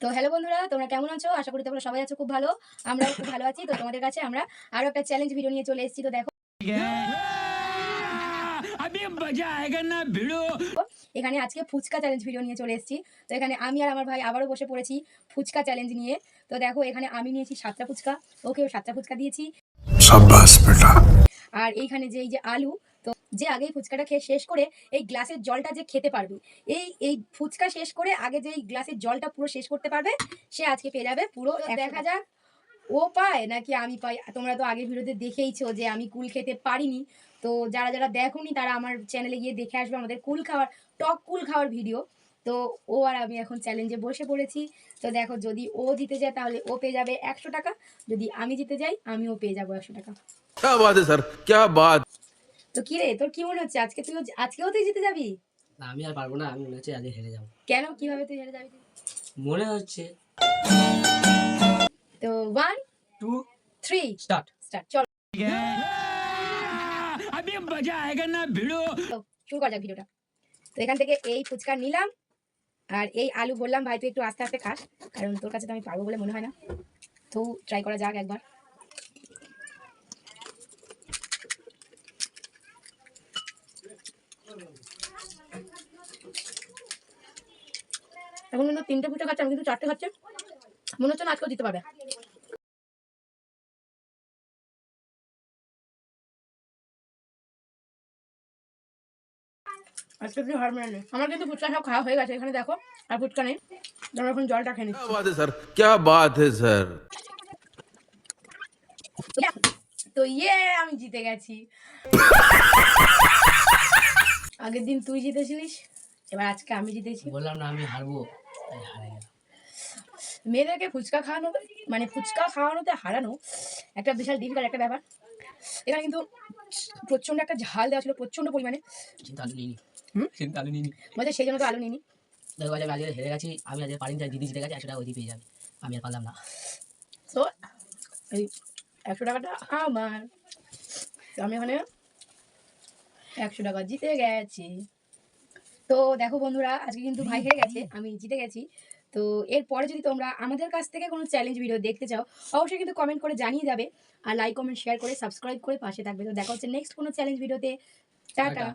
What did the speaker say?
তো হ্যালো বন্ধুরা, তোমরা কেমন আছো? আশা করি তোমরা সবাই আছো খুব ভালো। আমরাও খুব ভালো আছি। তো তোমাদের কাছে আমরা আরো একটা চ্যালেঞ্জ ভিডিও নিয়ে চলে এসেছি। তো দেখো এখানে আজকে ফুচকা চ্যালেঞ্জ ভিডিও নিয়ে চলে এসেছি। তো এখানে আমি আর আমার ভাই আবারও বসে পড়েছি ফুচকা চ্যালেঞ্জ নিয়ে। তো দেখো এখানে আমি নিয়েছি 7টা ফুচকা, ওকেও 7টা ফুচকা দিয়েছি। शाबाश बेटा। আর এইখানে যে এই যে আলু, তো যে আগেই ফুচকাটা খেয়ে শেষ করে এই গ্লাসের জলটা যে খেতে পারবে, এই ফুচকা শেষ করে আগে যে এই গ্লাসের জলটা পুরো শেষ করতে পারবে, সে আজকে পেয়ে যাবে পুরো। দেখা যাক ও পায় নাকি আমি পাই। তোমরা তো আগের ভিডিওতে দেখেইছো যে আমি কুল খেতে পারিনি। তো যারা যারা দেখোনি তারা আমার চ্যানেলে গিয়ে দেখে আসবে আমাদের কুল খাওয়ার, টক কুল খাওয়ার ভিডিও। তো ও আর আমি এখন চ্যালেঞ্জে বসে পড়েছি। তো দেখো যদি ও জিতে যায় তাহলে ও পেয়ে যাবে 100 টাকা, যদি আমি জিতে যাই আমিও পেয়ে যাবো 100 টাকা। क्या बात है सर, क्या बात। তো কি রে, তোর কি মনে হচ্ছে আজকেও তুই জিতে যাবি? না, আমি আর পারবো না। আমি মনে হচ্ছে আজকে হেরে যাবো কেন, কিভাবে তুই হেরে যাবি? মনে হচ্ছে। তো 1 2 3 স্টার্ট। চল अभी मजा आएगा ना भिड़ो। শুরু করা যাক ভিডিওটা। তো এখান থেকে এই ফুচকা নিলাম আর এই আলু বললাম ভাই তুই একটু আস্তে আস্তে খাস, কারণ তোর কাছে তো আমি পারবো বলে মনে হয় না। তো ট্রাই করা যাক একবার। এখন কিন্তু 3টে ফুচকা খাচ্ছে, আমি কিন্তু 4টে খাচ্ছে। মনে হচ্ছে না আজকেও দিতে পারবে। আজকে তুই হার মানে নেই। আমার কিন্তু ফুচকা সব খাওয়া হয়ে গেছে, এখানে দেখো আর ফুচকা নেই। আমরা এখন জলটা খেয়ে क्या নিচ্ছি। बात है सर, क्या बात है सर। তো আমি জিতে গেছি। আগের দিন তুই জিতেছিলিস, এবার আজকে আমি জিতেছি। বললাম না আমি হারবো, তাই হারে গেলাম। মেয়েদেরকে ফুচকা খাওয়ানো, মানে ফুচকা খাওয়ানোতে হারানো একটা বিশাল ডিফিকাল্ট একটা ব্যাপার। এখানে কিন্তু প্রচন্ড একটা ঝাল দেওয়া ছিল, প্রচন্ড পরিমাণে। কিন্তু আলু নিইনি। হুম? কিন্তু আলু নিইনি। বলছে সেই জন্য তো আলু নিনি। দেখো আমি আজকে হেরে গেছি। আমি আজকে পারিনি, তাই দিদি জিতে গেছে। 100 টাকা ওই পেয়ে যাবে। আমি আর পারলাম না। তো এই 100 টাকাটা আমার। তো আমি এখানে 100 টাকা জিতে গেছি। তো দেখো বন্ধুরা, আজকে কিন্তু ভাই হেরে গেছে, আমি জিতে গেছি। তো এরপরে যদি তোমরা আমাদের কাছ থেকে কোনো চ্যালেঞ্জ ভিডিও দেখতে চাও, অবশ্যই কিন্তু কমেন্ট করে জানিয়ে যাবে। আর লাইক কমেন্ট শেয়ার করে সাবস্ক্রাইব করে পাশে থাকবে। তো দেখা হচ্ছে নেক্সট কোনো চ্যালেঞ্জ ভিডিওতে। টাটা।